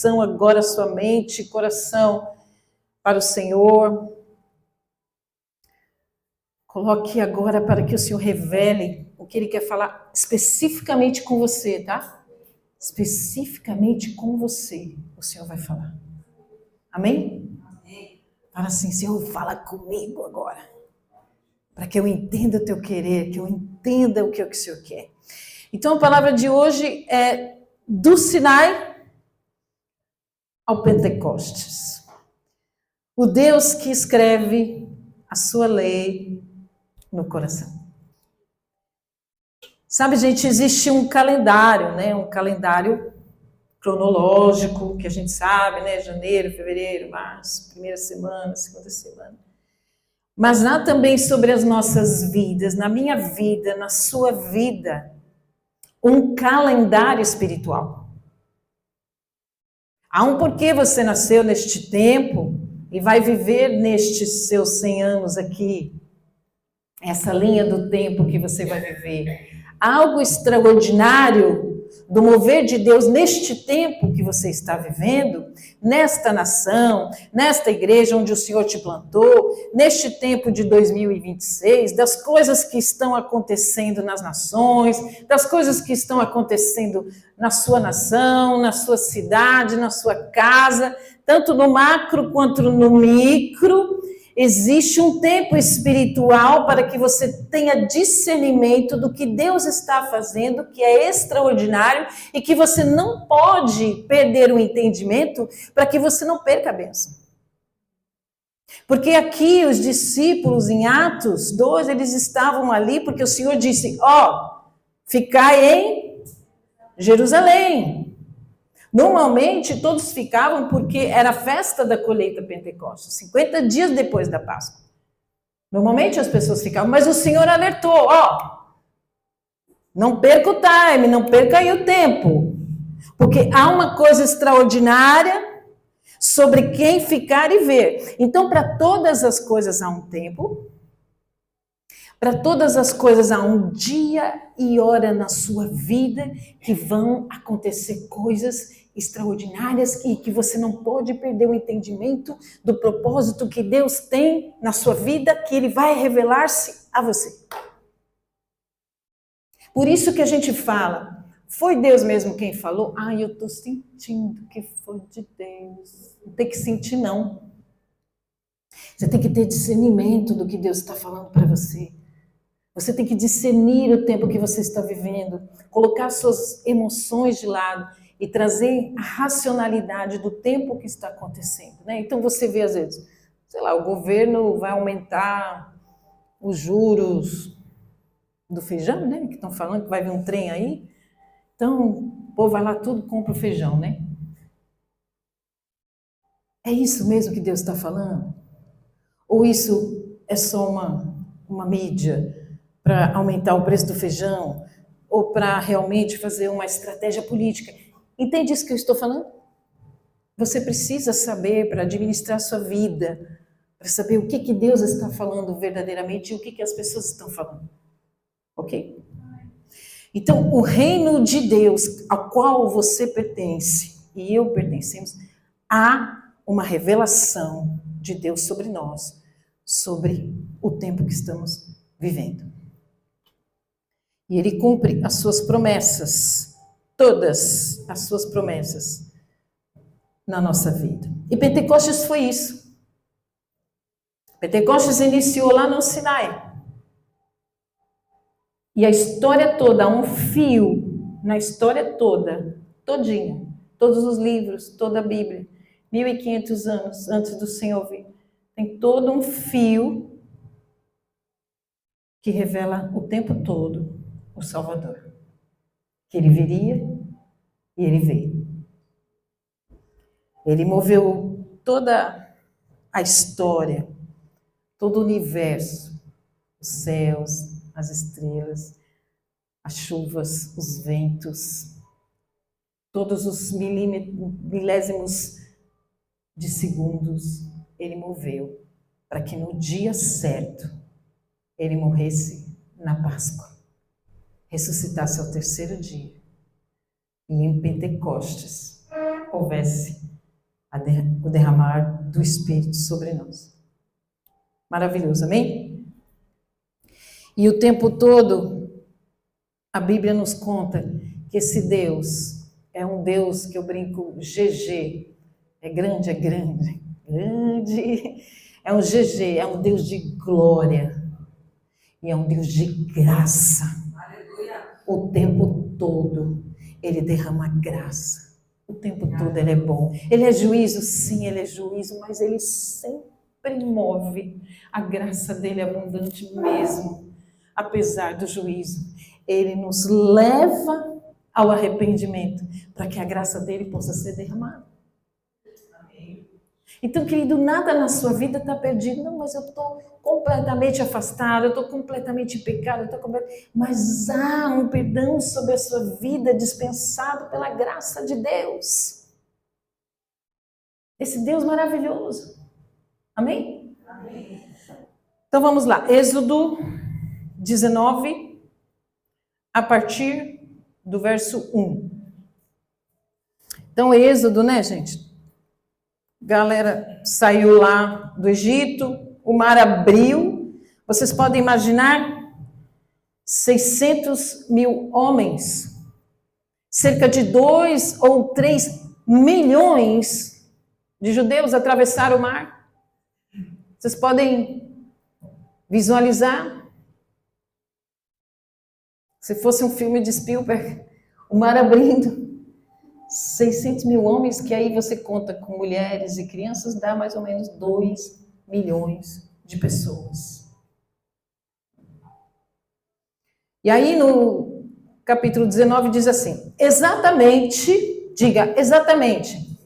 Agora sua mente e coração para o Senhor. Coloque agora para que o Senhor revele o que Ele quer falar especificamente com você, tá? Especificamente com você, o Senhor vai falar. Amém? Amém. Fala assim, Senhor, fala comigo agora. Para que eu entenda o teu querer, que eu entenda o que o Senhor quer. Então a palavra de hoje é do Sinai ao Pentecostes. O Deus que escreve a sua lei no coração. Sabe, gente, existe um calendário, né? Um calendário cronológico, que a gente sabe, né? Janeiro, fevereiro, março, primeira semana, segunda semana. Mas há também sobre as nossas vidas, na minha vida, na sua vida, um calendário espiritual. Há um porquê você nasceu neste tempo e vai viver nestes seus 100 anos aqui. Essa linha do tempo que você vai viver. Algo extraordinário do mover de Deus neste tempo que você está vivendo, nesta nação, nesta igreja onde o Senhor te plantou, neste tempo de 2026, das coisas que estão acontecendo nas nações, das coisas que estão acontecendo na sua nação, na sua cidade, na sua casa, tanto no macro quanto no micro. Existe um tempo espiritual para que você tenha discernimento do que Deus está fazendo, que é extraordinário, e que você não pode perder o entendimento para que você não perca a bênção. Porque aqui os discípulos em Atos 2, eles estavam ali porque o Senhor disse, ficai em Jerusalém. Normalmente, todos ficavam porque era a festa da colheita Pentecostes, 50 dias depois da Páscoa. Normalmente as pessoas ficavam, mas o Senhor alertou, não perca o time, não perca aí o tempo, porque há uma coisa extraordinária sobre quem ficar e ver. Então, para todas as coisas há um tempo, para todas as coisas há um dia e hora na sua vida que vão acontecer coisas extraordinárias e que você não pode perder o entendimento do propósito que Deus tem na sua vida, que Ele vai revelar-se a você. Por isso que a gente fala, foi Deus mesmo quem falou? Eu estou sentindo que foi de Deus. Não tem que sentir, não. Você tem que ter discernimento do que Deus está falando para você. Você tem que discernir o tempo que você está vivendo, colocar suas emoções de lado e trazer a racionalidade do tempo que está acontecendo, né? Então você vê às vezes, o governo vai aumentar os juros do feijão, né? Que estão falando que vai vir um trem aí. Então, o povo vai lá tudo, compra o feijão, né? É isso mesmo que Deus está falando? Ou isso é só uma mídia para aumentar o preço do feijão, ou para realmente fazer uma estratégia política? Entende isso que eu estou falando? Você precisa saber para administrar sua vida, para saber o que Deus está falando verdadeiramente e o que as pessoas estão falando. Ok? Então, o reino de Deus, ao qual você pertence, e eu pertencemos, há uma revelação de Deus sobre nós, sobre o tempo que estamos vivendo. E Ele cumpre as suas promessas, todas as suas promessas na nossa vida. E Pentecostes foi isso. Pentecostes iniciou lá no Sinai. E a história toda, há um fio na história toda, todinha, todos os livros, toda a Bíblia, 1500 anos antes do Senhor vir, tem todo um fio que revela o tempo todo o Salvador. Que Ele viria e Ele veio. Ele moveu toda a história, todo o universo, os céus, as estrelas, as chuvas, os ventos, todos os milésimos de segundos, Ele moveu para que no dia certo Ele morresse na Páscoa, ressuscitasse ao terceiro dia e em Pentecostes houvesse o derramar do Espírito sobre nós. Maravilhoso, amém? E o tempo todo, a Bíblia nos conta que esse Deus é um Deus que eu brinco, GG, é grande, grande, é um GG, é um Deus de glória, e é um Deus de graça. O tempo todo, Ele derrama graça. O tempo todo Ele é bom. Ele é juízo? Sim, Ele é juízo, mas Ele sempre move a graça dEle abundante mesmo, apesar do juízo. Ele nos leva ao arrependimento, para que a graça dEle possa ser derramada. Então, querido, nada na sua vida está perdido. Não, mas eu estou completamente afastado, eu estou completamente em pecado, mas há um perdão sobre a sua vida dispensado pela graça de Deus. Esse Deus maravilhoso. Amém? Amém. Então vamos lá. Êxodo 19, a partir do verso 1. Então, Êxodo, né, gente? Galera saiu lá do Egito, o mar abriu. Vocês podem imaginar 600 mil homens, cerca de 2 ou 3 milhões de judeus atravessaram o mar. Vocês podem visualizar? Se fosse um filme de Spielberg, o mar abrindo. 600 mil homens, que aí você conta com mulheres e crianças, dá mais ou menos 2 milhões de pessoas. E aí no capítulo 19 diz assim, exatamente, diga, exatamente.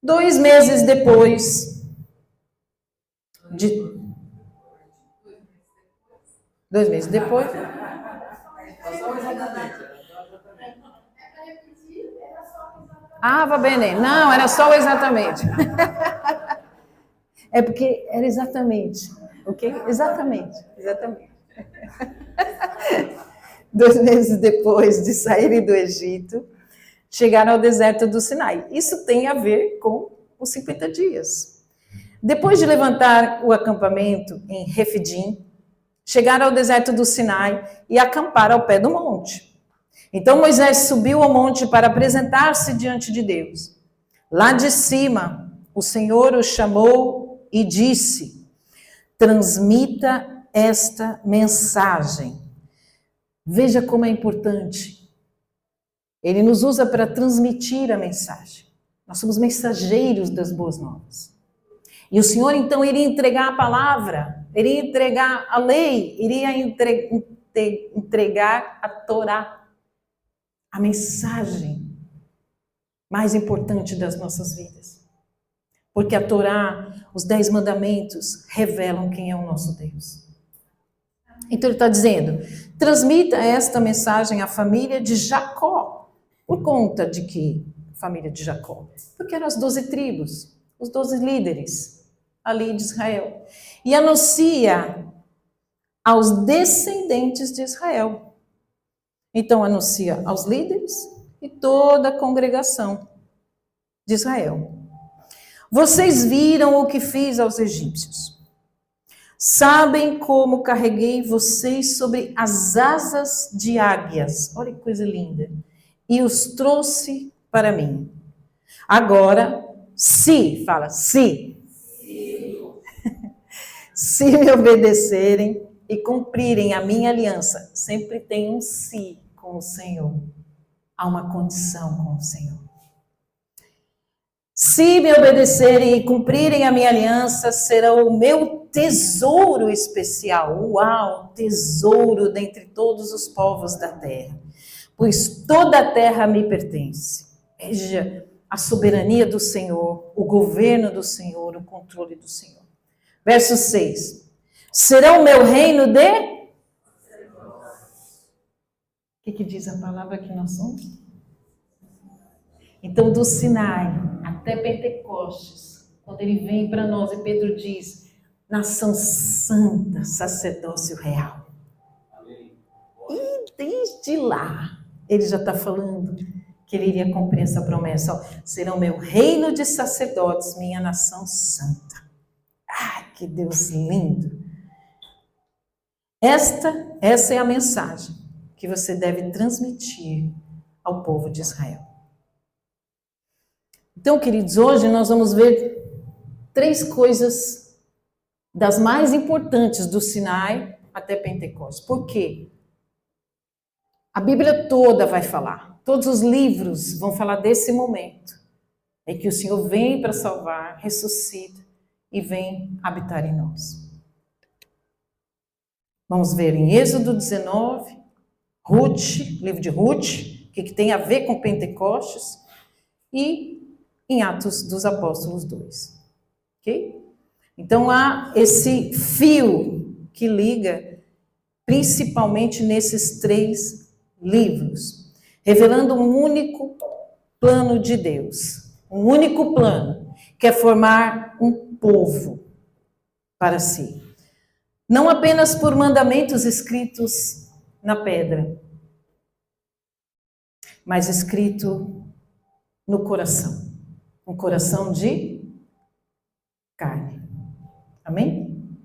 2 meses depois de... 2 meses depois... Ah, va bene. Não, era só o exatamente. É porque era exatamente. Ok? Exatamente. 2 meses depois de saírem do Egito, chegaram ao deserto do Sinai. Isso tem a ver com os 50 dias. Depois de levantar o acampamento em Refidim, chegaram ao deserto do Sinai e acamparam ao pé do monte. Então Moisés subiu ao monte para apresentar-se diante de Deus. Lá de cima, o Senhor o chamou e disse, transmita esta mensagem. Veja como é importante. Ele nos usa para transmitir a mensagem. Nós somos mensageiros das boas novas. E o Senhor, então, iria entregar a palavra, iria entregar a lei, iria entregar a Torá. A mensagem mais importante das nossas vidas. Porque a Torá, os 10 mandamentos, revelam quem é o nosso Deus. Então ele está dizendo, transmita esta mensagem à família de Jacó. Por conta de que família de Jacó? Porque eram as 12 tribos, os 12 líderes ali de Israel. E anuncia aos descendentes de Israel. Então, anuncia aos líderes e toda a congregação de Israel. Vocês viram o que fiz aos egípcios. Sabem como carreguei vocês sobre as asas de águias. Olha que coisa linda. E os trouxe para mim. Agora, se me obedecerem e cumprirem a minha aliança, sempre tem um se com o Senhor. Há uma condição com o Senhor. Se me obedecerem e cumprirem a minha aliança, serão o meu tesouro especial. Uau, tesouro dentre todos os povos da terra. Pois toda a terra me pertence. Veja a soberania do Senhor, o governo do Senhor, o controle do Senhor. Verso 6. Serão o meu reino de... O que diz a palavra que nós somos? Então, do Sinai até Pentecostes, quando ele vem para nós, e Pedro diz, nação santa, sacerdócio real. E desde lá, ele já está falando que ele iria cumprir essa promessa. Ó, serão meu reino de sacerdotes, minha nação santa. Ah, que Deus lindo! Essa é a mensagem que você deve transmitir ao povo de Israel. Então, queridos, hoje nós vamos ver 3 coisas das mais importantes do Sinai até Pentecostes. Por quê? A Bíblia toda vai falar, todos os livros vão falar desse momento, em que o Senhor vem para salvar, ressuscita e vem habitar em nós. Vamos ver em Êxodo 19, livro de Ruth, o que tem a ver com Pentecostes, e em Atos dos Apóstolos 2. Ok? Então há esse fio que liga principalmente nesses 3 livros, revelando um único plano de Deus, um único plano, que é formar um povo para si. Não apenas por mandamentos escritos na pedra, mas escrito no coração, um coração de carne. Amém?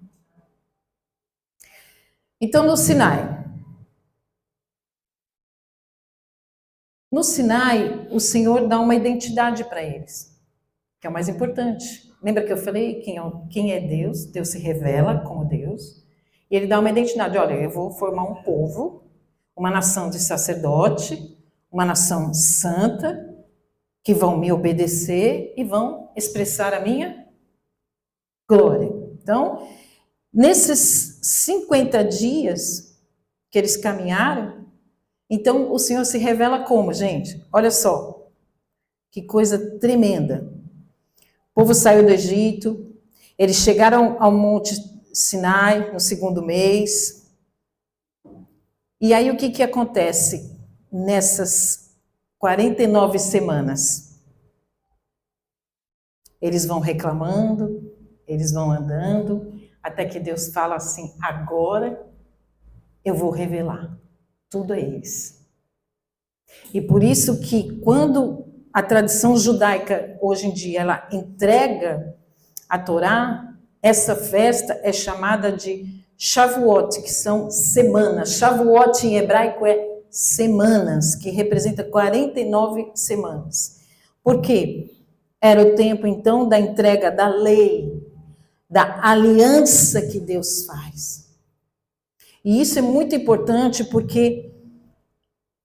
Então, no Sinai, o Senhor dá uma identidade para eles, que é o mais importante. Lembra que eu falei quem é Deus? Deus se revela como Deus. E ele dá uma identidade. Olha, eu vou formar um povo, uma nação de sacerdote, uma nação santa, que vão me obedecer e vão expressar a minha glória. Então, nesses 50 dias que eles caminharam, então o Senhor se revela como, gente? Olha só, que coisa tremenda. O povo saiu do Egito, eles chegaram ao Monte Sinai no 2º mês. E aí o que acontece nessas 49 semanas? Eles vão reclamando, eles vão andando, até que Deus fala assim: agora eu vou revelar tudo a eles. E por isso que quando a tradição judaica, hoje em dia, ela entrega a Torá, essa festa é chamada de Shavuot, que são semanas. Shavuot em hebraico é semanas, que representa 49 semanas. Por quê? Era o tempo, então, da entrega da lei, da aliança que Deus faz. E isso é muito importante porque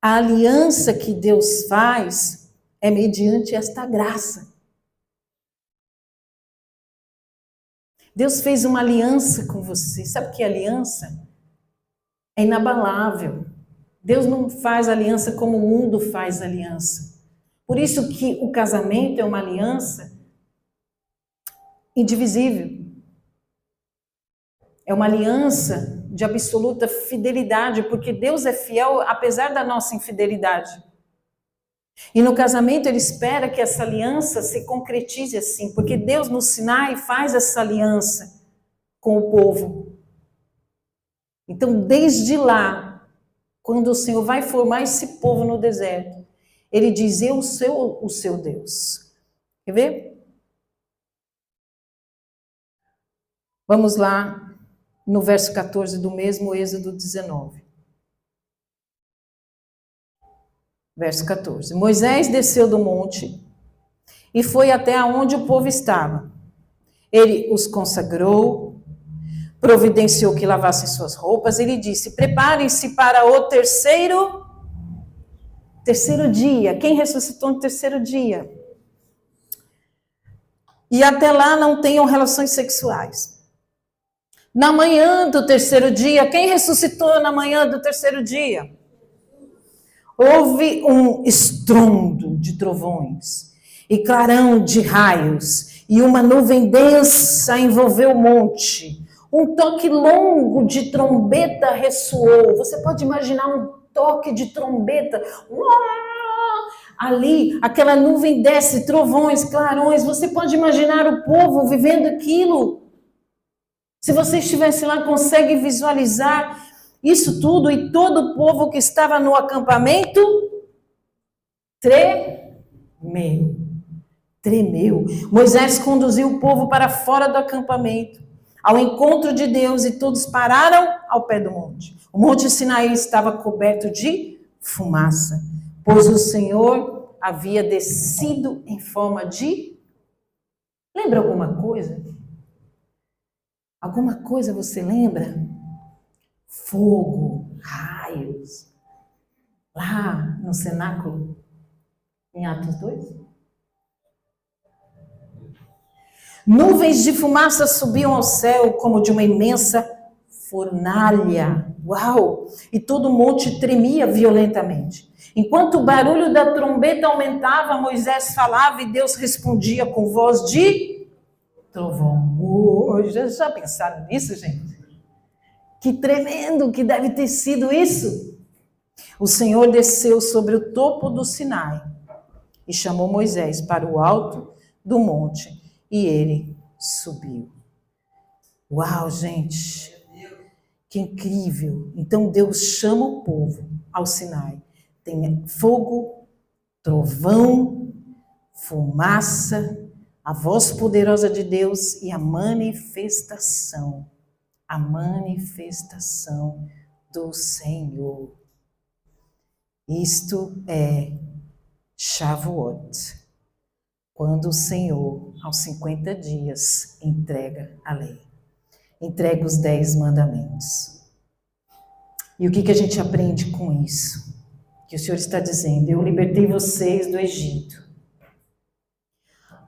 a aliança que Deus faz é mediante esta graça. Deus fez uma aliança com você. Sabe o que é aliança? É inabalável. Deus não faz aliança como o mundo faz aliança. Por isso que o casamento é uma aliança indivisível. É uma aliança de absoluta fidelidade, porque Deus é fiel apesar da nossa infidelidade. E no casamento ele espera que essa aliança se concretize assim, porque Deus no Sinai faz essa aliança com o povo. Então, desde lá, quando o Senhor vai formar esse povo no deserto, ele diz: eu sou o seu Deus. Quer ver? Vamos lá no verso 14 do mesmo Êxodo 19. Verso 14. Moisés desceu do monte e foi até onde o povo estava. Ele os consagrou, providenciou que lavassem suas roupas. Ele disse: preparem-se para o terceiro dia. Quem ressuscitou no terceiro dia? E até lá não tenham relações sexuais. Na manhã do terceiro dia, quem ressuscitou na manhã do terceiro dia? Houve um estrondo de trovões e clarão de raios, e uma nuvem densa envolveu o monte. Um toque longo de trombeta ressoou. Você pode imaginar um toque de trombeta? Uau! Ali, aquela nuvem desce, trovões, clarões. Você pode imaginar o povo vivendo aquilo? Se você estivesse lá, consegue visualizar isso tudo, e todo o povo que estava no acampamento tremeu. Tremeu. Moisés conduziu o povo para fora do acampamento, ao encontro de Deus, e todos pararam ao pé do monte. O monte Sinaí estava coberto de fumaça, pois o Senhor havia descido em forma de... Lembra alguma coisa? Alguma coisa você lembra? Fogo, raios. Lá no cenáculo, em Atos 2. Nuvens de fumaça subiam ao céu como de uma imensa fornalha. Uau! E todo o monte tremia violentamente. Enquanto o barulho da trombeta aumentava, Moisés falava e Deus respondia com voz de trovão. Já pensaram nisso, gente? Que tremendo que deve ter sido isso. O Senhor desceu sobre o topo do Sinai e chamou Moisés para o alto do monte. E ele subiu. Uau, gente, que incrível. Então Deus chama o povo ao Sinai. Tem fogo, trovão, fumaça, a voz poderosa de Deus e a manifestação do Senhor. Isto é Shavuot. Quando o Senhor, aos 50 dias, entrega a lei. Entrega os 10 mandamentos. E o que a gente aprende com isso? Que o Senhor está dizendo, eu libertei vocês do Egito.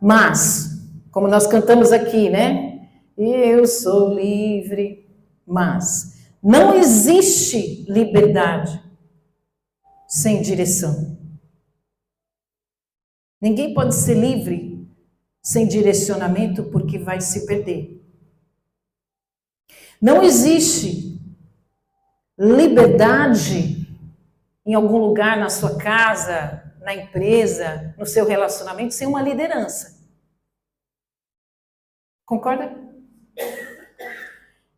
Mas, como nós cantamos aqui, né? Eu sou livre. Mas, não existe liberdade sem direção. Ninguém pode ser livre sem direcionamento porque vai se perder. Não existe liberdade em algum lugar, na sua casa, na empresa, no seu relacionamento, sem uma liderança. Concorda?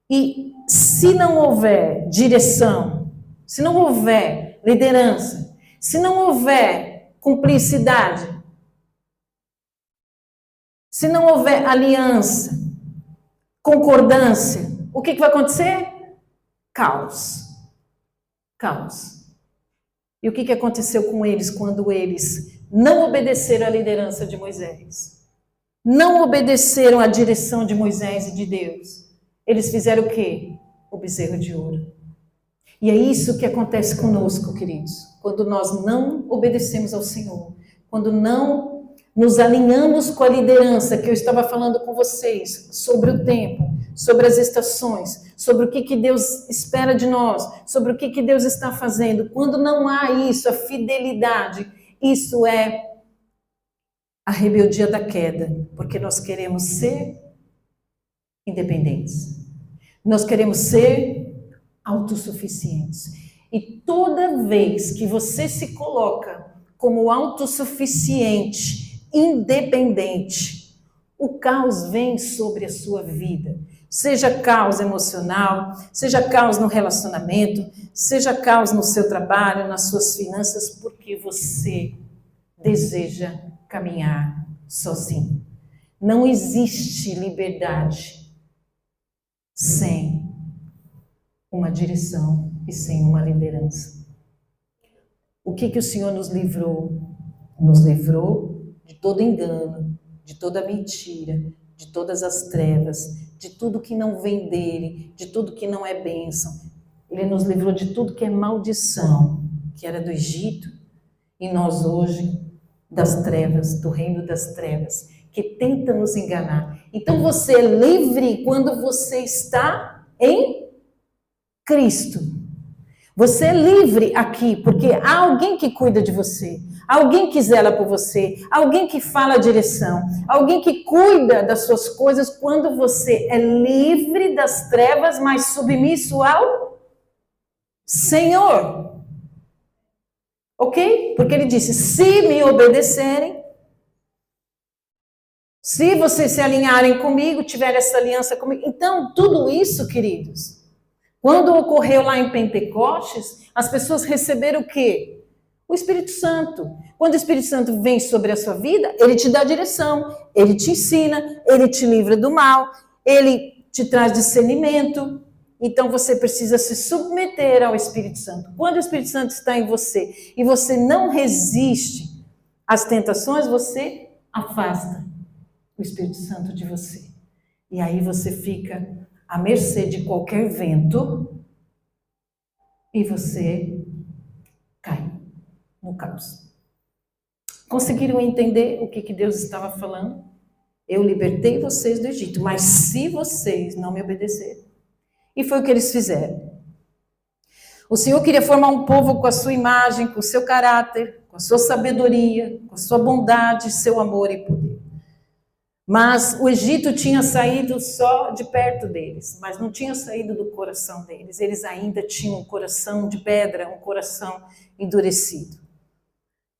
E se não houver direção, se não houver liderança, se não houver cumplicidade, se não houver aliança, concordância, o que vai acontecer? Caos. Caos. E o que aconteceu com eles quando eles não obedeceram à liderança de Moisés? Não obedeceram à direção de Moisés e de Deus. Eles fizeram o quê? O bezerro de ouro. E é isso que acontece conosco, queridos. Quando nós não obedecemos ao Senhor, quando não nos alinhamos com a liderança que eu estava falando com vocês, sobre o tempo, sobre as estações, sobre o que Deus espera de nós, sobre o que Deus está fazendo. Quando não há isso, a fidelidade, isso é a rebeldia da queda, porque nós queremos ser independentes. Nós queremos ser autossuficientes. E toda vez que você se coloca como autossuficiente, independente, o caos vem sobre a sua vida. Seja caos emocional, seja caos no relacionamento, seja caos no seu trabalho, nas suas finanças, porque você deseja caminhar sozinho. Não existe liberdade sem uma direção e sem uma liderança. O que o Senhor nos livrou? Nos livrou de todo engano, de toda mentira, de todas as trevas, de tudo que não vem dele, de tudo que não é bênção. Ele nos livrou de tudo que é maldição, que era do Egito, e nós hoje das trevas, do reino das trevas, que tenta nos enganar. Então você é livre quando você está em Cristo. Você é livre aqui, porque há alguém que cuida de você, alguém que zela por você, alguém que fala a direção, alguém que cuida das suas coisas quando você é livre das trevas, mas submisso ao Senhor. Ok? Porque ele disse, se me obedecerem, se vocês se alinharem comigo, tiver essa aliança comigo. Então, tudo isso, queridos, quando ocorreu lá em Pentecostes, as pessoas receberam o quê? O Espírito Santo. Quando o Espírito Santo vem sobre a sua vida, ele te dá direção, ele te ensina, ele te livra do mal, ele te traz discernimento. Então você precisa se submeter ao Espírito Santo. Quando o Espírito Santo está em você e você não resiste às tentações, você afasta o Espírito Santo de você. E aí você fica à mercê de qualquer vento e você cai no caos. Conseguiram entender o que Deus estava falando? Eu libertei vocês do Egito, mas se vocês não me obedecerem. E foi o que eles fizeram. O Senhor queria formar um povo com a sua imagem, com o seu caráter, com a sua sabedoria, com a sua bondade, seu amor e poder. Mas o Egito tinha saído só de perto deles, mas não tinha saído do coração deles. Eles ainda tinham um coração de pedra, um coração endurecido.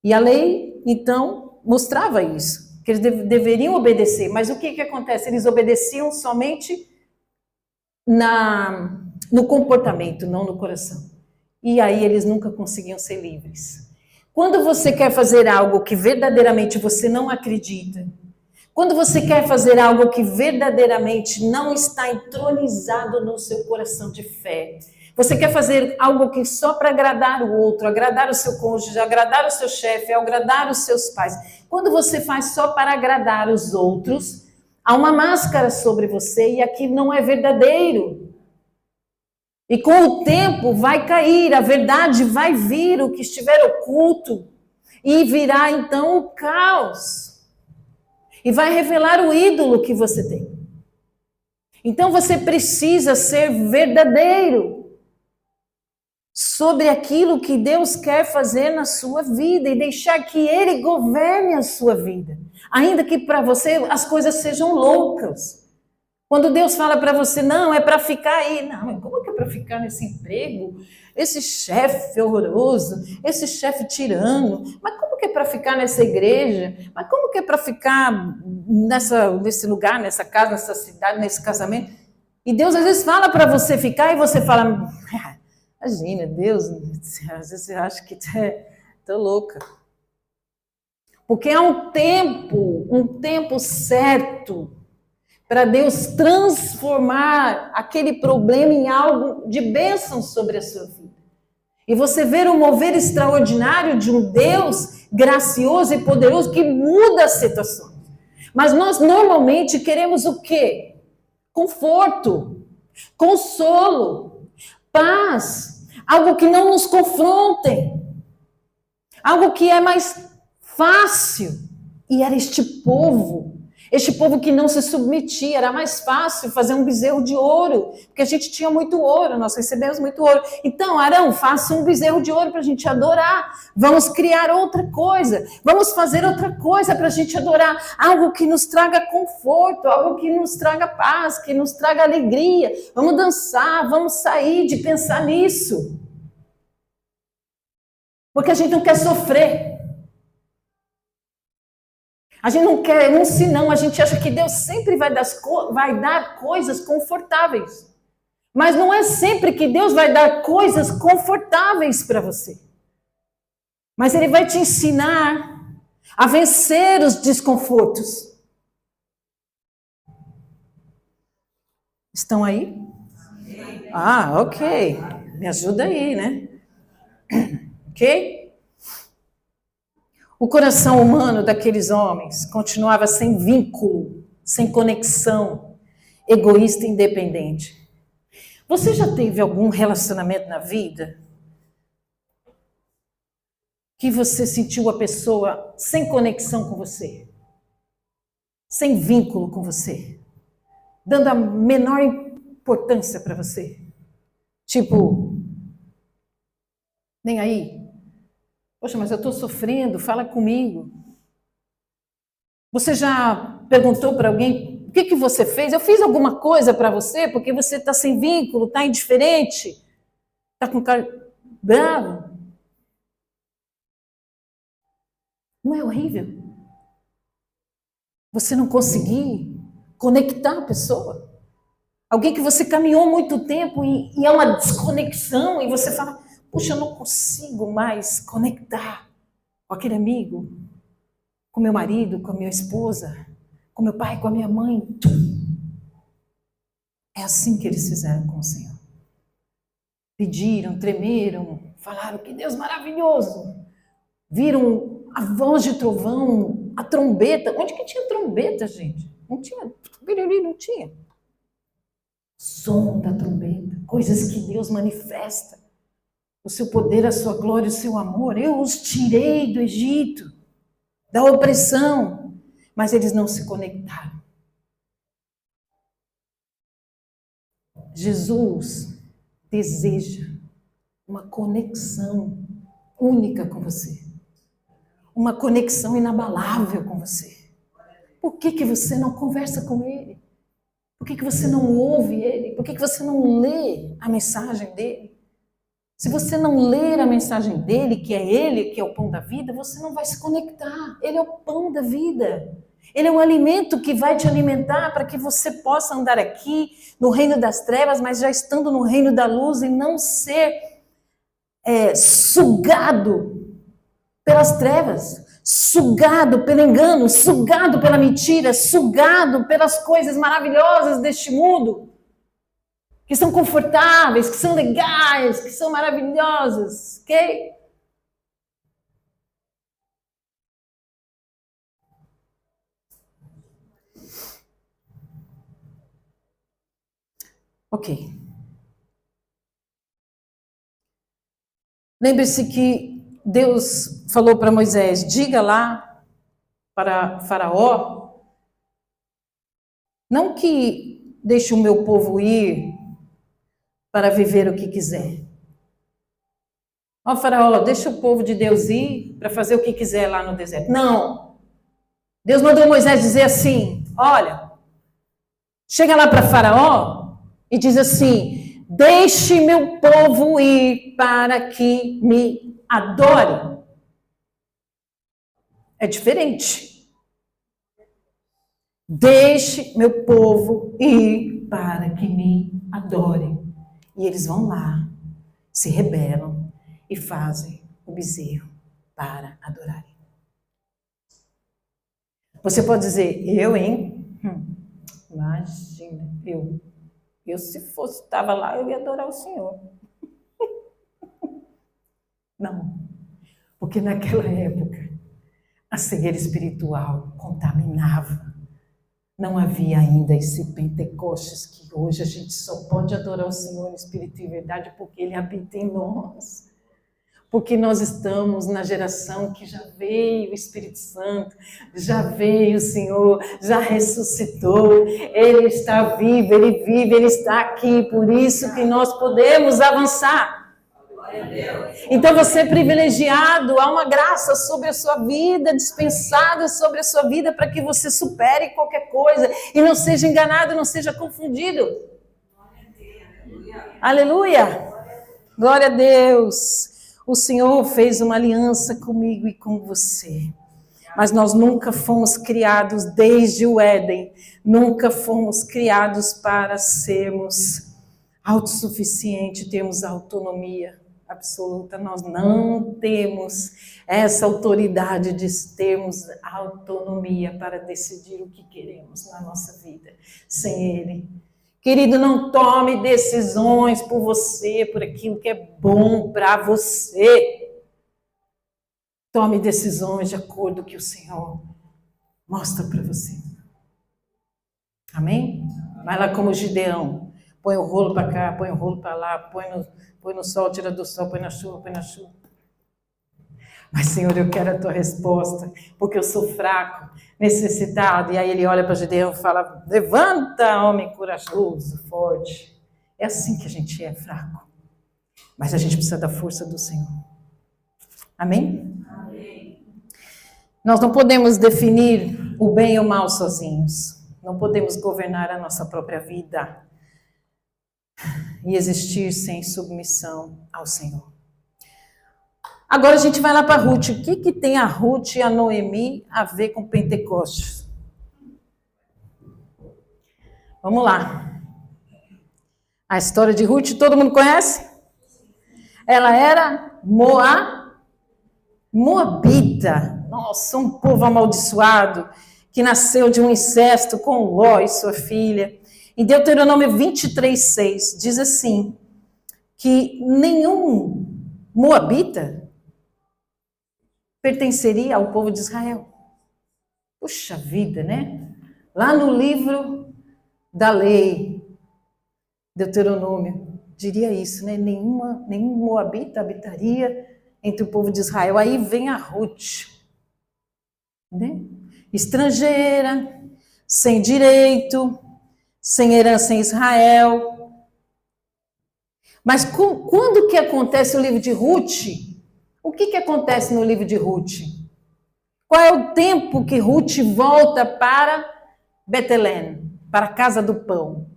E a lei, então, mostrava isso, que eles deveriam obedecer. Mas o que acontece? Eles obedeciam somente no comportamento, não no coração. E aí eles nunca conseguiam ser livres. Quando você quer fazer algo que verdadeiramente você não acredita, quando você quer fazer algo que verdadeiramente não está entronizado no seu coração de fé, você quer fazer algo que só para agradar o outro, agradar o seu cônjuge, agradar o seu chefe, agradar os seus pais. Quando você faz só para agradar os outros, há uma máscara sobre você e aquilo não é verdadeiro. E com o tempo vai cair, a verdade vai vir, o que estiver oculto, e virá então o caos. E vai revelar o ídolo que você tem. Então você precisa ser verdadeiro sobre aquilo que Deus quer fazer na sua vida e deixar que Ele governe a sua vida. Ainda que para você as coisas sejam loucas. Quando Deus fala para você, não, é para ficar aí. Não, mas como que é para ficar nesse emprego? Esse chefe horroroso, esse chefe tirano. Mas como que é para ficar nessa igreja? Mas como que é para ficar nesse lugar, nessa casa, nessa cidade, nesse casamento? E Deus às vezes fala para você ficar e você fala, imagina, Deus, às vezes você acha que tô louca. Porque há um tempo certo para Deus transformar aquele problema em algo de bênção sobre a sua vida. E você ver o mover extraordinário de um Deus gracioso e poderoso que muda as situações. Mas nós normalmente queremos o quê? Conforto, consolo, paz, algo que não nos confrontem, algo que é mais fácil. E era este povo que não se submetia, era mais fácil fazer um bezerro de ouro, porque a gente tinha muito ouro, nós recebemos muito ouro. Então, Arão, faça um bezerro de ouro para a gente adorar, vamos criar outra coisa, vamos fazer outra coisa para a gente adorar, algo que nos traga conforto, algo que nos traga paz, que nos traga alegria, vamos dançar, vamos sair de pensar nisso, porque a gente não quer sofrer. A gente não quer um senão, a gente acha que Deus sempre vai dar coisas confortáveis. Mas não é sempre que Deus vai dar coisas confortáveis para você. Mas Ele vai te ensinar a vencer os desconfortos. Estão aí? Ah, ok. Me ajuda aí, né? Ok? O coração humano daqueles homens continuava sem vínculo, sem conexão, egoísta e independente. Você já teve algum relacionamento na vida que você sentiu a pessoa sem conexão com você? Sem vínculo com você? Dando a menor importância para você? Tipo, nem aí? Poxa, mas eu estou sofrendo, fala comigo. Você já perguntou para alguém, o que você fez? Eu fiz alguma coisa para você? Porque você está sem vínculo, está indiferente, está com cara bravo. Não é horrível? Você não conseguir conectar a pessoa? Alguém que você caminhou muito tempo e é uma desconexão e você fala, Puxa, eu não consigo mais conectar com aquele amigo, com meu marido, com a minha esposa, com meu pai, com a minha mãe. É assim que eles fizeram com o Senhor. Pediram, tremeram, falaram que Deus maravilhoso. Viram a voz de trovão, a trombeta. Onde que tinha trombeta, gente? Não tinha. Não tinha. Som da trombeta. Coisas que Deus manifesta. O seu poder, a sua glória, o seu amor. Eu os tirei do Egito, da opressão. Mas eles não se conectaram. Jesus deseja uma conexão única com você. Uma conexão inabalável com você. Por que você não conversa com Ele? Por que você não ouve Ele? Por que você não lê a mensagem dEle? Se você não ler a mensagem dEle, que é Ele, que é o pão da vida, você não vai se conectar. Ele é o pão da vida. Ele é um alimento que vai te alimentar para que você possa andar aqui no reino das trevas, mas já estando no reino da luz e não ser sugado pelas trevas, sugado pelo engano, sugado pela mentira, sugado pelas coisas maravilhosas deste mundo, que são confortáveis, que são legais, que são maravilhosas, ok? Ok. Lembre-se que Deus falou para Moisés, diga lá para Faraó, não que deixe o meu povo ir para viver o que quiser. Ó Faraó, deixa o povo de Deus ir para fazer o que quiser lá no deserto. Não. Deus mandou Moisés dizer assim, olha, chega lá para Faraó e diz assim, deixe meu povo ir para que me adore. É diferente. Deixe meu povo ir para que me adore. E eles vão lá, se rebelam e fazem o bezerro para adorarem. Você pode dizer, eu, hein? Imagina, eu se fosse, estava lá, eu ia adorar o Senhor. Não, porque naquela época, a cegueira espiritual contaminava. Não havia ainda esse Pentecostes que hoje a gente só pode adorar o Senhor em espírito e verdade porque Ele habita em nós. Porque nós estamos na geração que já veio o Espírito Santo, já veio o Senhor, já ressuscitou, Ele está vivo, Ele está aqui, por isso que nós podemos avançar. Então você é privilegiado, há uma graça sobre a sua vida, dispensada sobre a sua vida para que você supere qualquer coisa e não seja enganado, não seja confundido. Aleluia! Glória a Deus! O Senhor fez uma aliança comigo e com você. Mas nós nunca fomos criados desde o Éden, nunca fomos criados para sermos autossuficientes, termos autonomia absoluta. Nós não temos essa autoridade de termos autonomia para decidir o que queremos na nossa vida sem Ele. Querido, não tome decisões por você, por aquilo que é bom para você. Tome decisões de acordo com o que o Senhor mostra para você. Amém? Vai lá como Gideão. Põe o rolo para cá, põe o rolo para lá, põe no sol, tira do sol, põe na chuva, põe na chuva. Mas, Senhor, eu quero a tua resposta, porque eu sou fraco, necessitado. E aí ele olha para Gideão e fala, levanta, homem corajoso, forte. É assim que a gente é fraco. Mas a gente precisa da força do Senhor. Amém? Amém. Nós não podemos definir o bem e o mal sozinhos. Não podemos governar a nossa própria vida e existir sem submissão ao Senhor. Agora a gente vai lá para Ruth. O que tem a Ruth e a Noemi a ver com Pentecostes? Vamos lá. A história de Ruth, todo mundo conhece? Ela era Moabita. Nossa, um povo amaldiçoado que nasceu de um incesto com Ló e sua filha. Em Deuteronômio 23:6 diz assim, que nenhum moabita pertenceria ao povo de Israel. Puxa vida, né? Lá no livro da lei, Deuteronômio, diria isso, né? Nenhum moabita habitaria entre o povo de Israel. Aí vem a Ruth, né? Estrangeira, sem direito, sem herança em Israel. Mas quando que acontece o livro de Ruth? O que acontece no livro de Ruth? Qual é o tempo que Ruth volta para Betelém, para a casa do pão?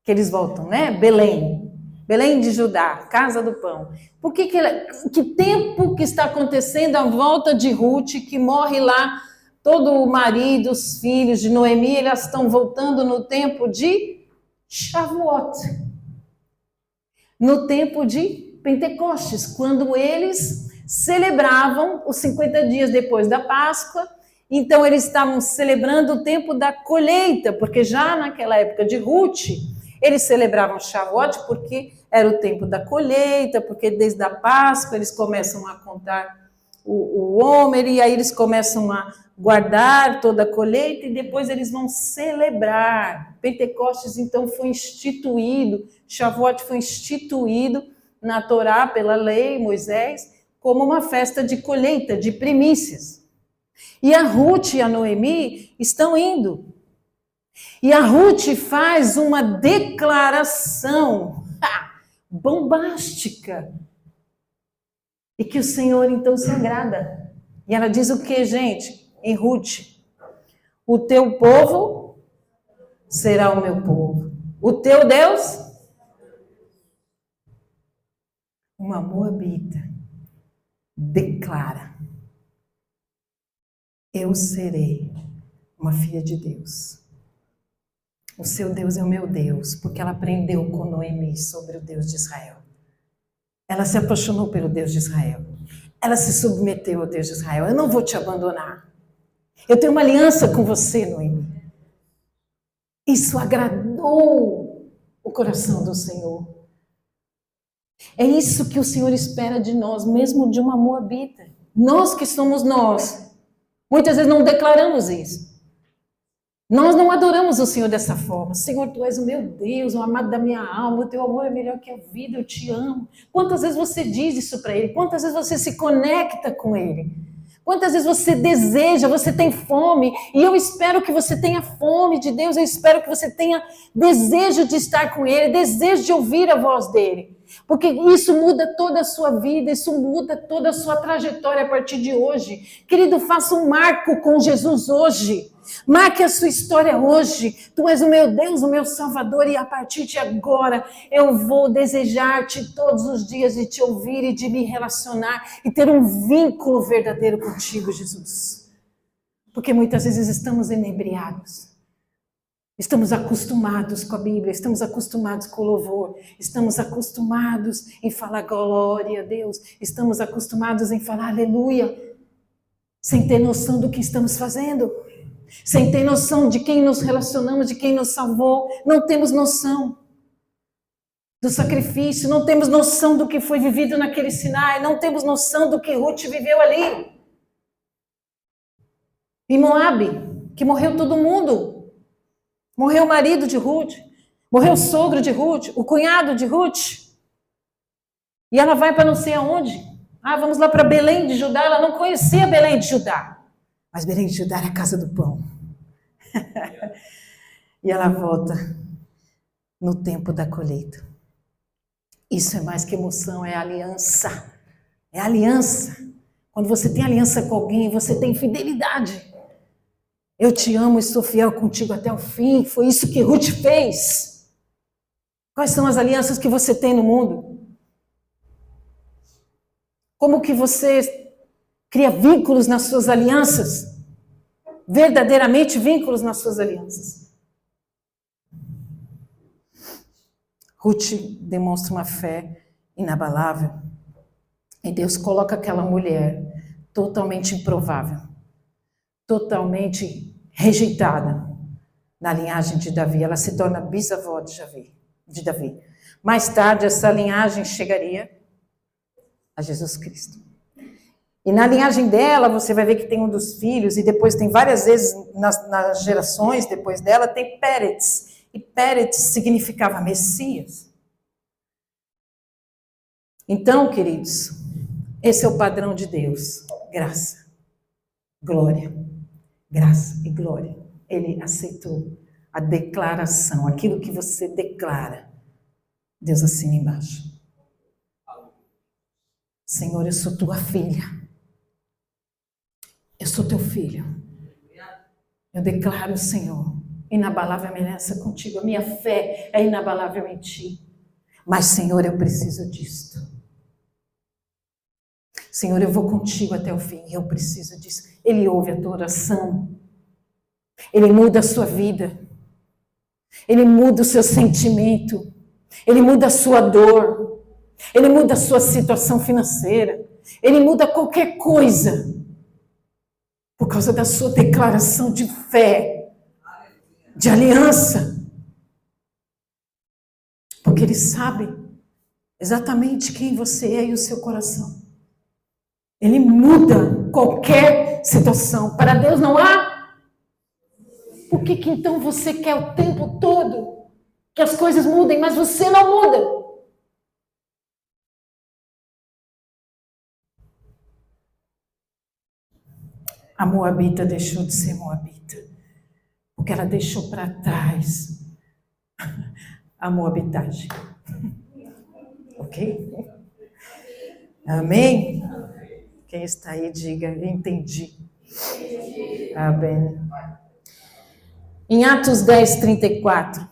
Que eles voltam, né? Belém de Judá, casa do pão. Que tempo que está acontecendo a volta de Ruth, que morre lá todo o marido, os filhos de Noemi, elas estão voltando no tempo de Shavuot, no tempo de Pentecostes, quando eles celebravam os 50 dias depois da Páscoa. Então eles estavam celebrando o tempo da colheita, porque já naquela época de Ruth, eles celebravam Shavuot porque era o tempo da colheita, porque desde a Páscoa eles começam a contar o Homer, e aí eles começam a guardar toda a colheita, e depois eles vão celebrar. Pentecostes, então, foi instituído, Shavuot foi instituído na Torá, pela lei, Moisés, como uma festa de colheita, de primícias. E a Ruth e a Noemi estão indo. E a Ruth faz uma declaração bombástica. E que o Senhor então se agrada. E ela diz o que, gente? Em Ruth: o teu povo será o meu povo. O teu Deus, uma moabita, declara: eu serei uma filha de Deus. O seu Deus é o meu Deus, porque ela aprendeu com Noemi sobre o Deus de Israel. Ela se apaixonou pelo Deus de Israel. Ela se submeteu ao Deus de Israel. Eu não vou te abandonar. Eu tenho uma aliança com você, Noemi. Isso agradou o coração do Senhor. É isso que o Senhor espera de nós, mesmo de uma moabita. Nós que somos nós, muitas vezes não declaramos isso. Nós não adoramos o Senhor dessa forma. Senhor, Tu és o meu Deus, o amado da minha alma, o Teu amor é melhor que a vida, eu te amo. Quantas vezes você diz isso para Ele? Quantas vezes você se conecta com Ele? Quantas vezes você deseja, você tem fome? E eu espero que você tenha fome de Deus, eu espero que você tenha desejo de estar com Ele, desejo de ouvir a voz dEle. Porque isso muda toda a sua vida, isso muda toda a sua trajetória a partir de hoje. Querido, faça um marco com Jesus hoje. Marque a sua história hoje. Tu és o meu Deus, o meu Salvador, e a partir de agora eu vou desejar-te todos os dias de te ouvir e de me relacionar e ter um vínculo verdadeiro contigo, Jesus. Porque muitas vezes estamos inebriados. Estamos acostumados com a Bíblia, estamos acostumados com o louvor, estamos acostumados em falar glória a Deus, estamos acostumados em falar aleluia, sem ter noção do que estamos fazendo. Sem ter noção de quem nos relacionamos, de quem nos salvou. Não temos noção do sacrifício, não temos noção do que foi vivido naquele Sinai, não temos noção do que Ruth viveu ali. Em Moabe, que morreu todo mundo. Morreu o marido de Ruth, morreu o sogro de Ruth, o cunhado de Ruth. E ela vai para não sei aonde. Vamos lá para Belém de Judá. Ela não conhecia Belém de Judá. Mas Belém de Judá era a casa do pão. E ela volta no tempo da colheita. Isso é mais que emoção, é aliança. É aliança. Quando você tem aliança com alguém, você tem fidelidade. Eu te amo e sou fiel contigo até o fim. Foi isso que Ruth fez. Quais são as alianças que você tem no mundo? Como que você cria vínculos nas suas alianças? Verdadeiramente vínculos nas suas alianças. Ruth demonstra uma fé inabalável. E Deus coloca aquela mulher totalmente improvável, totalmente rejeitada na linhagem de Davi. Ela se torna bisavó de Davi. Mais tarde, essa linhagem chegaria a Jesus Cristo. E na linhagem dela, você vai ver que tem um dos filhos, e depois tem várias vezes, nas gerações depois dela, tem Pérez. E Pérez significava Messias. Então, queridos, esse é o padrão de Deus. Graça, glória, graça e glória. Ele aceitou a declaração, aquilo que você declara. Deus assina embaixo. Senhor, eu sou tua filha. Eu sou teu filho. Eu declaro, Senhor, inabalável aliança contigo. A minha fé é inabalável em ti. Mas, Senhor, eu preciso disto. Senhor, eu vou contigo até o fim. Eu preciso disso. Ele ouve a tua oração. Ele muda a sua vida. Ele muda o seu sentimento. Ele muda a sua dor. Ele muda a sua situação financeira. Ele muda qualquer coisa. Por causa da sua declaração de fé, de aliança. Porque Ele sabe exatamente quem você é e o seu coração. Ele muda qualquer situação. Para Deus não há. Por que então você quer o tempo todo que as coisas mudem, mas você não muda? A Moabita deixou de ser Moabita, porque ela deixou para trás a Moabitagem. Ok? Amém? Quem está aí, diga, entendi. Amém. Em Atos 10, 34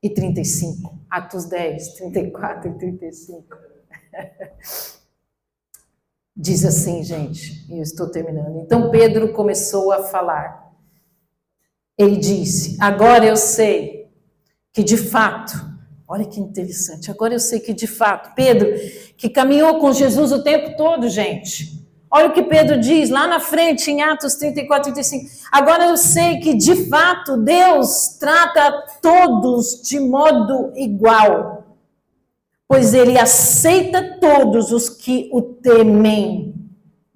e 35. Atos 10, 34 e 35. Diz assim, gente, e eu estou terminando. Então Pedro começou a falar. Ele disse, agora eu sei que de fato, olha que interessante, agora eu sei que de fato, Pedro, que caminhou com Jesus o tempo todo, gente. Olha o que Pedro diz lá na frente, em Atos 34, 35. Agora eu sei que de fato Deus trata todos de modo igual. Pois Ele aceita todos os que o temem.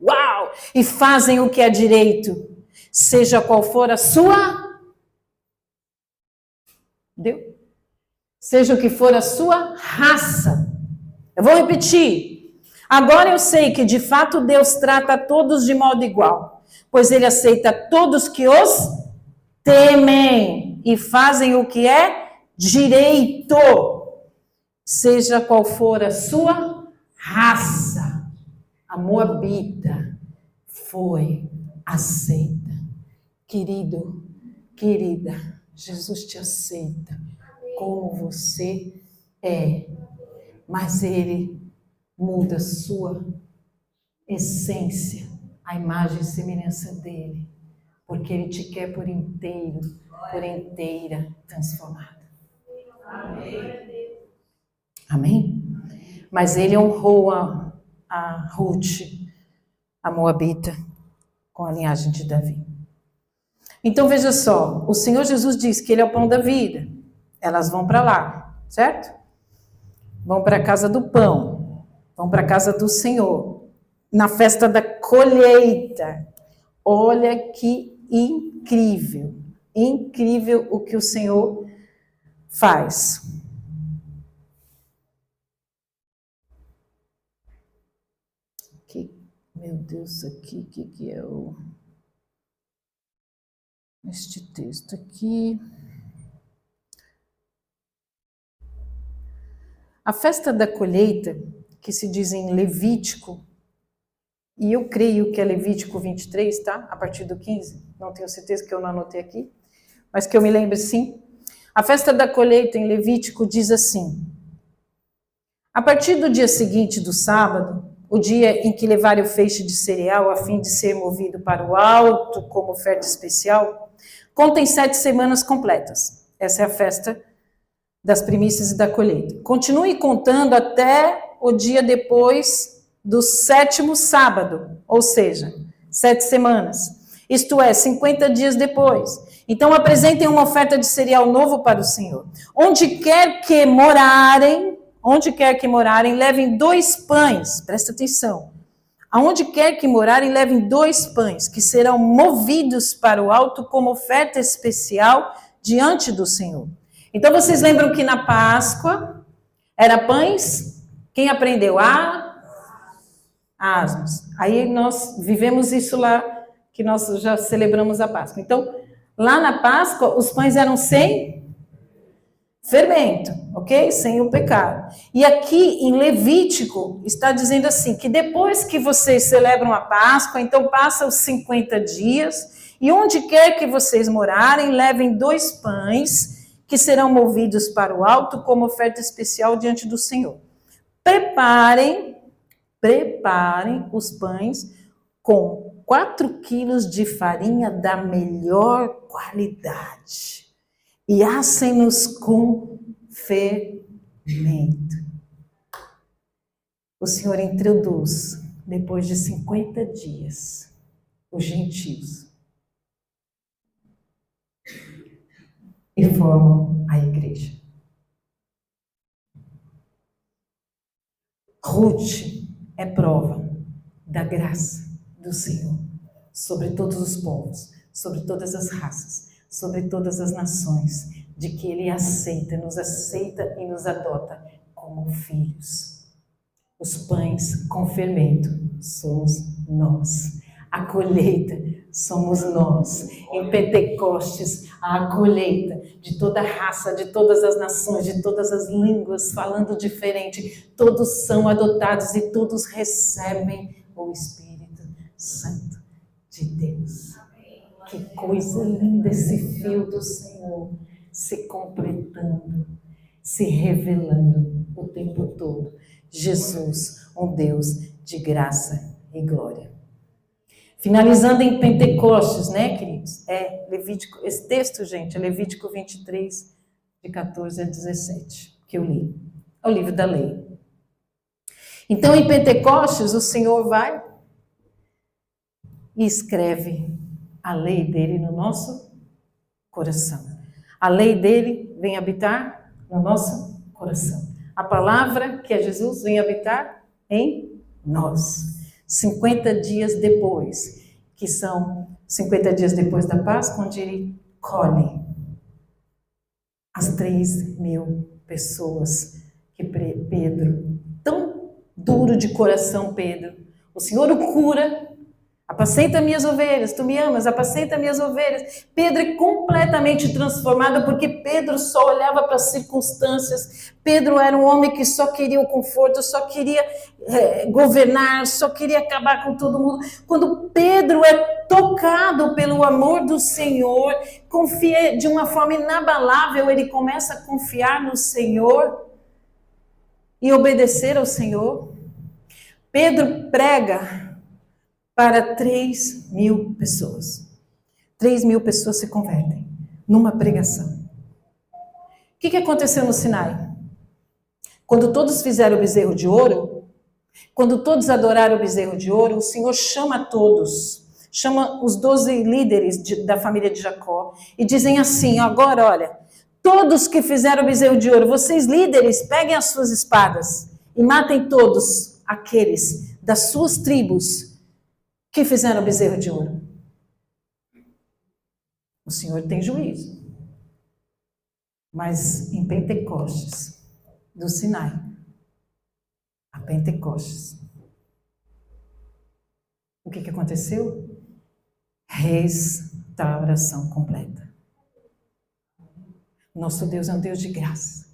Uau! E fazem o que é direito, seja qual for a sua... Deu? Seja o que for a sua raça. Eu vou repetir. Agora eu sei que de fato Deus trata todos de modo igual. Pois Ele aceita todos que os temem. E fazem o que é direito. Seja qual for a sua raça, a Moabita foi aceita. Querido, querida, Jesus te aceita como você é, mas Ele muda a sua essência, a imagem e semelhança dEle, porque Ele te quer por inteiro, por inteira transformada. Amém. Amém? Mas ele honrou a Ruth, a Moabita, com a linhagem de Davi. Então veja só, o Senhor Jesus diz que Ele é o pão da vida. Elas vão para lá, certo? Vão para a casa do pão, vão para a casa do Senhor, na festa da colheita. Olha que incrível, incrível o que o Senhor faz. Meu Deus, aqui, o que é este texto aqui? A festa da colheita, que se diz em Levítico, e eu creio que é Levítico 23, tá? A partir do 15, não tenho certeza que eu não anotei aqui, mas que eu me lembre sim. A festa da colheita em Levítico diz assim: a partir do dia seguinte do sábado, o dia em que levarem o feixe de cereal a fim de ser movido para o alto como oferta especial, contem 7 semanas completas. Essa é a festa das primícias e da colheita. Continue contando até o dia depois do 7º sábado, ou seja, 7 semanas. Isto é, 50 dias depois. Então apresentem uma oferta de cereal novo para o Senhor. Onde quer que morarem, levem 2 pães, presta atenção. Aonde quer que morarem, levem 2 pães, que serão movidos para o alto como oferta especial diante do Senhor. Então vocês lembram que na Páscoa era pães? Quem aprendeu? Asmos. Aí nós vivemos isso lá, que nós já celebramos a Páscoa. Então, lá na Páscoa, os pães eram sem fermento, ok? Sem o pecado. E aqui em Levítico está dizendo assim, que depois que vocês celebram a Páscoa, então passa os 50 dias, e onde quer que vocês morarem, levem 2 pães, que serão movidos para o alto como oferta especial diante do Senhor. Preparem os pães com 4 quilos de farinha da melhor qualidade e assem-nos com fermento. O Senhor introduz, depois de 50 dias, os gentios e formam a igreja. Ruth é prova da graça do Senhor sobre todos os povos, sobre todas as raças, sobre todas as nações, de que Ele nos aceita e nos adota como filhos. Os pães com fermento somos nós. A colheita somos nós. Em Pentecostes, a colheita de toda raça, de todas as nações, de todas as línguas, falando diferente, todos são adotados e todos recebem o Espírito Santo de Deus. Que coisa linda esse fio do Senhor se completando, se revelando o tempo todo. Jesus, um Deus de graça e glória. Finalizando em Pentecostes, né, queridos? Levítico, esse texto, gente, é Levítico 23, de 14 a 17, que eu li. É o livro da lei. Então, em Pentecostes, o Senhor vai e escreve a lei dele no nosso coração. A lei dele vem habitar no nosso coração. A palavra, que é Jesus, vem habitar em nós. 50 dias depois, que são 50 dias depois da Páscoa, onde ele colhe as 3.000 pessoas que Pedro, tão duro de coração Pedro, o Senhor o cura. Apacenta minhas ovelhas, tu me amas, apacenta minhas ovelhas. Pedro é completamente transformado, porque Pedro só olhava para as circunstâncias. Pedro era um homem que só queria o conforto, só queria governar, só queria acabar com todo mundo. Quando Pedro é tocado pelo amor do Senhor, confia de uma forma inabalável, ele começa a confiar no Senhor e obedecer ao Senhor. Pedro prega para 3.000 pessoas. 3.000 pessoas se convertem numa pregação. O que aconteceu no Sinai? Quando todos fizeram o bezerro de ouro, quando todos adoraram o bezerro de ouro, o Senhor chama todos, chama os 12 líderes da família de Jacó e dizem assim: agora, olha, todos que fizeram o bezerro de ouro, vocês líderes, peguem as suas espadas e matem todos aqueles das suas tribos que fizeram o bezerro de ouro. O Senhor tem juízo. Mas em Pentecostes, do Sinai a Pentecostes, o que aconteceu? Restauração completa. Nosso Deus é um Deus de graça.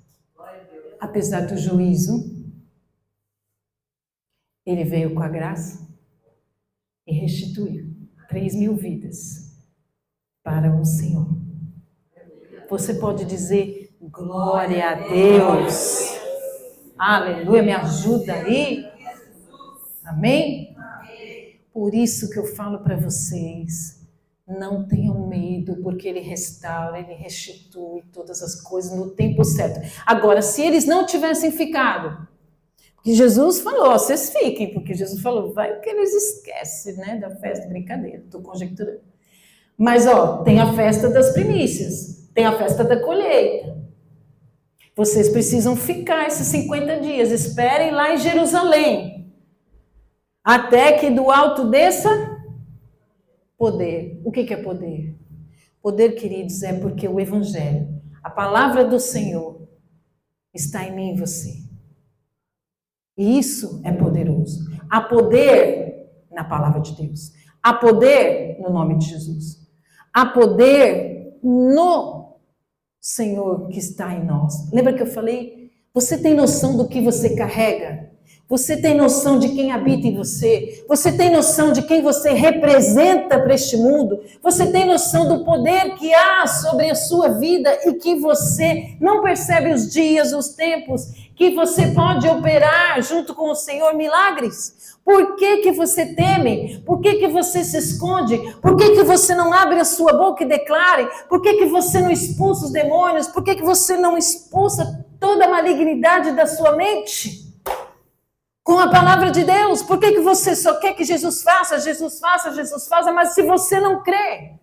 Apesar do juízo, Ele veio com a graça e restituiu 3.000 vidas para o Senhor. Você pode dizer glória a Deus. Aleluia, me ajuda aí. Amém? Por isso que eu falo para vocês, não tenham medo, porque Ele restaura, Ele restitui todas as coisas no tempo certo. Agora, se eles não tivessem ficado, Que Jesus falou, vocês fiquem, porque Jesus falou, vai que eles esquecem, né, da festa, brincadeira, estou conjecturando. Mas, tem a festa das primícias, tem a festa da colheita. Vocês precisam ficar esses 50 dias, esperem lá em Jerusalém, até que do alto desça poder. O que é poder? Poder, queridos, é porque o Evangelho, a palavra do Senhor, está em mim e você. E isso é poderoso. Há poder na palavra de Deus. Há poder no nome de Jesus. Há poder no Senhor que está em nós. Lembra que eu falei? Você tem noção do que você carrega? Você tem noção de quem habita em você? Você tem noção de quem você representa para este mundo? Você tem noção do poder que há sobre a sua vida e que você não percebe os dias, os tempos, que você pode operar junto com o Senhor milagres? Por que você teme? Por que você se esconde? Por que você não abre a sua boca e declare? Por que você não expulsa os demônios? Por que você não expulsa toda a malignidade da sua mente? Com a palavra de Deus, por que você só quer que Jesus faça, Jesus faça, Jesus faça, mas se você não crê?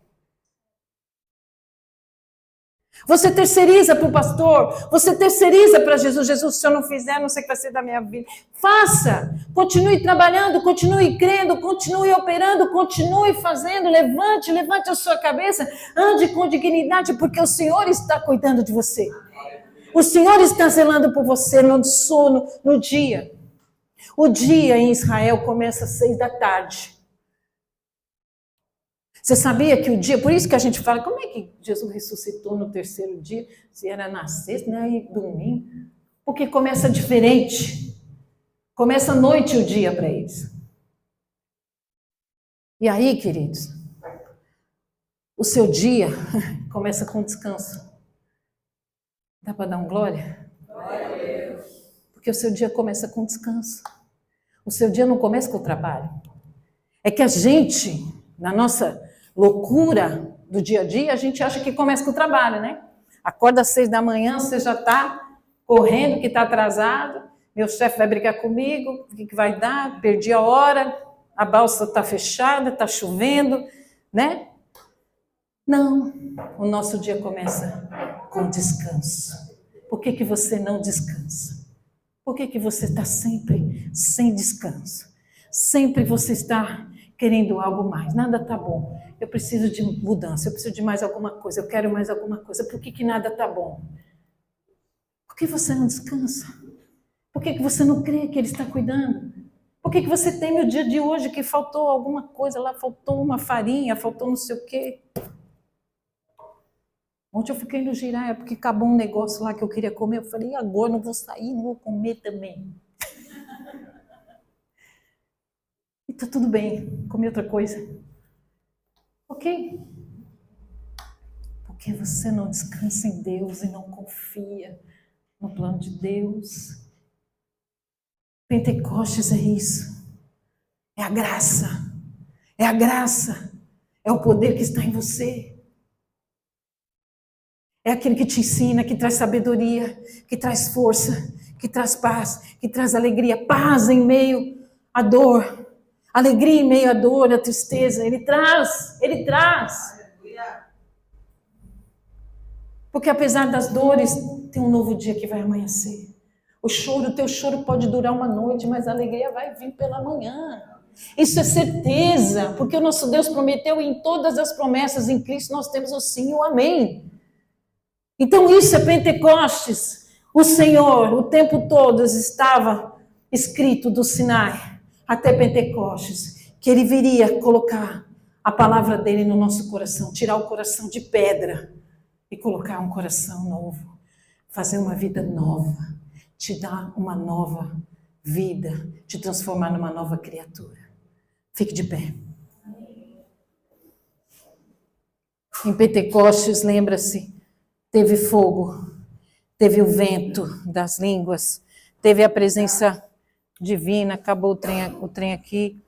Você terceiriza para o pastor, você terceiriza para Jesus. Jesus, se eu não fizer, não sei o que vai ser da minha vida. Faça, continue trabalhando, continue crendo, continue operando, continue fazendo, levante a sua cabeça, ande com dignidade, porque o Senhor está cuidando de você. O Senhor está zelando por você no sono, no dia. O dia em Israel começa às 6 da tarde. Você sabia que o dia, por isso que a gente fala, como é que Jesus ressuscitou no terceiro dia, se era na sexta, né, e domingo? Porque começa diferente. Começa à noite o dia para eles. E aí, queridos, o seu dia começa com descanso. Dá para dar um glória? Glória a Deus. Porque o seu dia começa com descanso. O seu dia não começa com o trabalho. É que a gente, na nossa loucura do dia a dia, a gente acha que começa com o trabalho, né? Acorda às 6 da manhã, você já está correndo, que está atrasado, meu chefe vai brigar comigo, o que vai dar? Perdi a hora, a balsa está fechada, está chovendo, né? Não, o nosso dia começa com descanso. Por que você não descansa? Por que você está sempre sem descanso? Sempre você está querendo algo mais. Nada está bom. Eu preciso de mudança, eu preciso de mais alguma coisa, eu quero mais alguma coisa. Por que nada está bom? Por que você não descansa? Por que você não crê que Ele está cuidando? Por que você teme o dia de hoje que faltou alguma coisa lá, faltou uma farinha, faltou não sei o quê? Ontem eu fiquei no Jiraya porque acabou um negócio lá que eu queria comer. Eu falei, e agora? Não vou sair, não vou comer também. E tá tudo bem, comer outra coisa. Ok? Porque você não descansa em Deus e não confia no plano de Deus. Pentecostes é isso. É a graça. É a graça. É o poder que está em você. É aquele que te ensina, que traz sabedoria, que traz força, que traz paz, que traz alegria. Paz em meio à dor. Alegria em meio à dor, à tristeza. Ele traz. Ele traz. Porque apesar das dores, tem um novo dia que vai amanhecer. O teu choro pode durar uma noite, mas a alegria vai vir pela manhã. Isso é certeza, porque o nosso Deus prometeu, e em todas as promessas em Cristo nós temos o sim e o amém. Então isso é Pentecostes. O Senhor, o tempo todo, estava escrito do Sinai até Pentecostes, que Ele viria colocar a palavra dEle no nosso coração, tirar o coração de pedra e colocar um coração novo, fazer uma vida nova, te dar uma nova vida, te transformar numa nova criatura. Fique de pé. Em Pentecostes, lembra-se, teve fogo, teve o vento das línguas, teve a presença divina, acabou o trem aqui.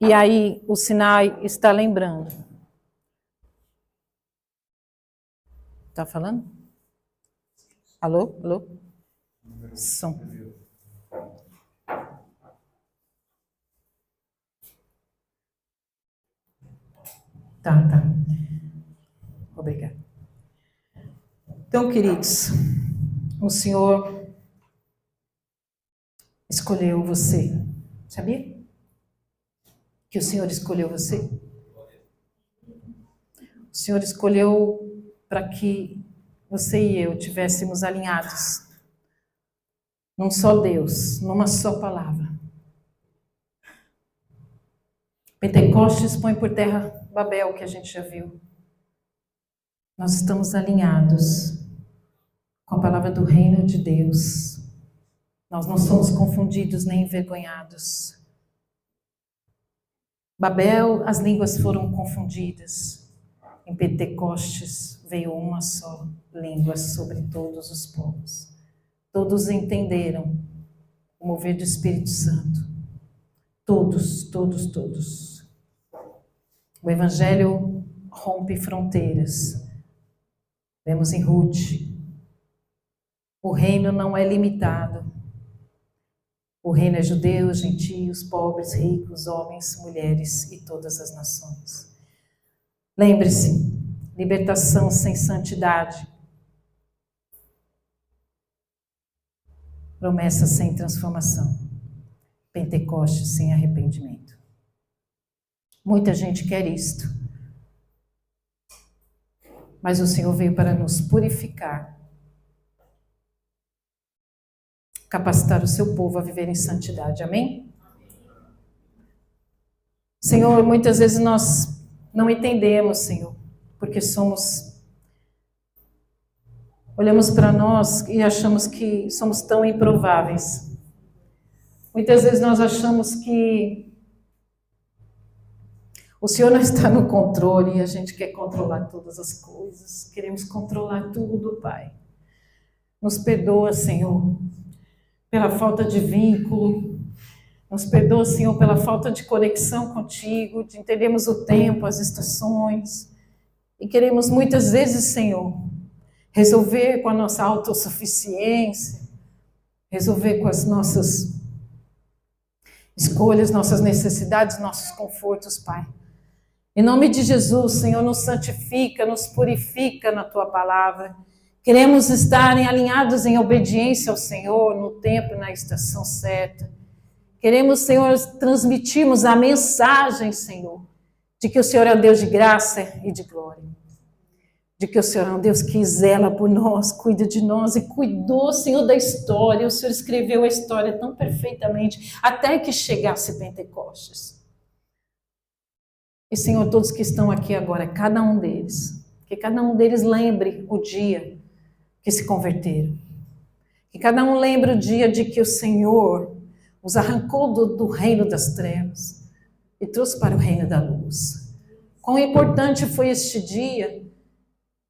E aí o Sinai está lembrando. Está falando? Alô? Alô? Som. Tá. Obrigada. Então, queridos, o Senhor escolheu você. Sabia? Que o Senhor escolheu você? O Senhor escolheu para que você e eu tivéssemos alinhados num só Deus, numa só palavra. Pentecostes põe por terra Babel, que a gente já viu. Nós estamos alinhados com a palavra do reino de Deus. Nós não somos confundidos nem envergonhados. Babel, as línguas foram confundidas. Em Pentecostes veio uma só língua sobre todos os povos. Todos entenderam o mover do Espírito Santo. Todos. O Evangelho rompe fronteiras. Vemos em Ruth. O reino não é limitado. O reino é judeus, gentios, pobres, ricos, homens, mulheres e todas as nações. Lembre-se, libertação sem santidade. Promessa sem transformação. Pentecostes sem arrependimento. Muita gente quer isto. Mas o Senhor veio para nos purificar. Capacitar o seu povo a viver em santidade. Amém? Senhor, muitas vezes nós não entendemos, Senhor, porque olhamos para nós e achamos que somos tão improváveis. Muitas vezes nós achamos que o Senhor não está no controle e a gente quer controlar todas as coisas. Queremos controlar tudo, Pai. Nos perdoa, Senhor, pela falta de vínculo. Nos perdoa, Senhor, pela falta de conexão contigo, de entendermos o tempo, as estações. E queremos muitas vezes, Senhor, resolver com a nossa autossuficiência, resolver com as nossas escolhas, nossas necessidades, nossos confortos, Pai. Em nome de Jesus, Senhor, nos santifica, nos purifica na Tua palavra. Queremos estar alinhados em obediência ao Senhor, no tempo e na estação certa. Queremos, Senhor, transmitirmos a mensagem, Senhor, de que o Senhor é um Deus de graça e de glória. De que o Senhor é um Deus que zela por nós, cuida de nós e cuidou, Senhor, da história. O Senhor escreveu a história tão perfeitamente, até que chegasse Pentecostes. E, Senhor, todos que estão aqui agora, cada um deles, que cada um deles lembre o dia que se converteram. Que cada um lembre o dia de que o Senhor os arrancou do reino das trevas e trouxe para o reino da luz. Quão importante foi este dia,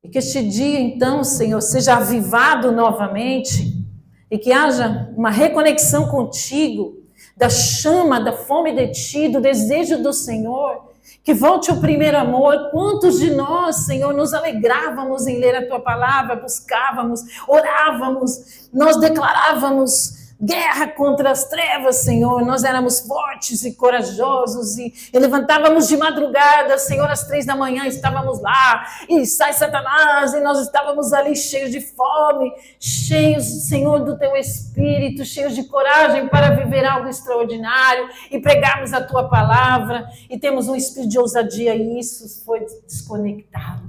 e que este dia, então, Senhor, seja avivado novamente, e que haja uma reconexão contigo, da chama, da fome de ti, do desejo do Senhor, que volte o primeiro amor. Quantos de nós, Senhor, nos alegrávamos em ler a Tua palavra, buscávamos, orávamos, nós declarávamos guerra contra as trevas, Senhor. Nós éramos fortes e corajosos e levantávamos de madrugada, Senhor, às 3 da manhã estávamos lá e sai Satanás e nós estávamos ali cheios de fome, cheios, Senhor, do Teu Espírito, cheios de coragem para viver algo extraordinário e pregarmos a Tua palavra e temos um espírito de ousadia e isso foi desconectado.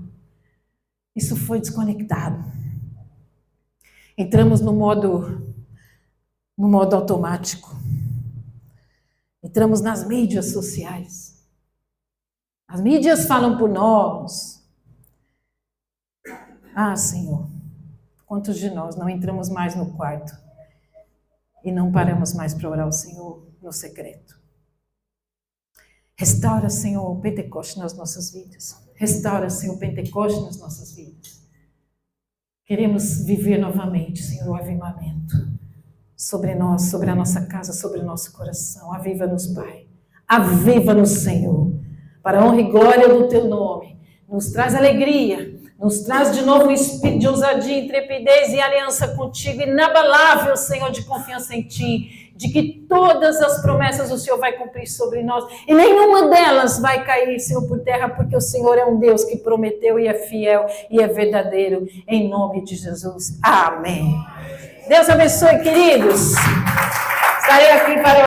Isso foi desconectado. Entramos no modo automático. Entramos nas mídias sociais. As mídias falam por nós. Ah, Senhor, quantos de nós não entramos mais no quarto e não paramos mais para orar ao Senhor no secreto? Restaura, Senhor, o Pentecoste nas nossas vidas. Restaura, Senhor, o Pentecoste nas nossas vidas. Queremos viver novamente, Senhor, o avivamento sobre nós, sobre a nossa casa, sobre o nosso coração. Aviva-nos, Pai. Aviva-nos, Senhor, para a honra e glória do Teu nome. Nos traz alegria, Nos traz de novo um espírito de ousadia, intrepidez e aliança contigo, inabalável, Senhor, de confiança em Ti, de que todas as promessas o Senhor vai cumprir sobre nós, e nenhuma delas vai cair, Senhor, por terra, porque o Senhor é um Deus que prometeu e é fiel e é verdadeiro, em nome de Jesus. Amém. Deus abençoe, queridos. Estarei aqui para